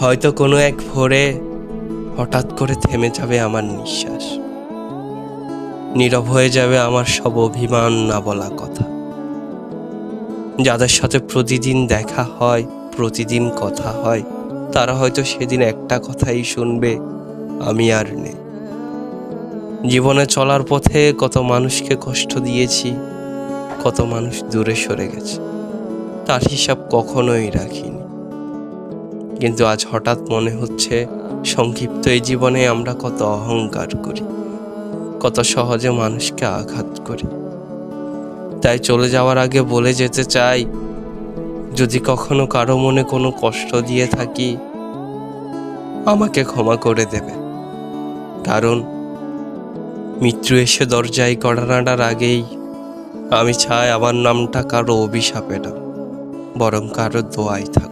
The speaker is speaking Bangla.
হয়তো কোনো এক ভোরে হঠাৎ করে থেমে যাবে আমার নিঃশ্বাস, নীরব হয়ে যাবে আমার সব অভিমান না বলা কথা। যাদের সাথে প্রতিদিন দেখা হয়, প্রতিদিন কথা হয়, তারা হয়তো সেদিন একটা কথাই শুনবে, আমি আর নেই। জীবনে চলার পথে কত মানুষকে কষ্ট দিয়েছি, কত মানুষ দূরে সরে গেছে, তার হিসাব কখনোই রাখিনি। কিন্তু আজ হঠাৎ মনে হচ্ছে, সংক্ষিপ্ত এই জীবনে আমরা কত অহংকার করি, কত সহজে মানুষকে আঘাত করি। তাই চলে যাওয়ার আগে বলে যেতে চাই, যদি কখনো কারো মনে কোনো কষ্ট দিয়ে থাকি, আমাকে ক্ষমা করে দেবে। কারণ মৃত্যু এসে দরজায় কড়া নাড়ার আগেই আমি চাই আমার নামটা কারো অভিশাপে না, বরং কারো দোয়ায় থাকুক।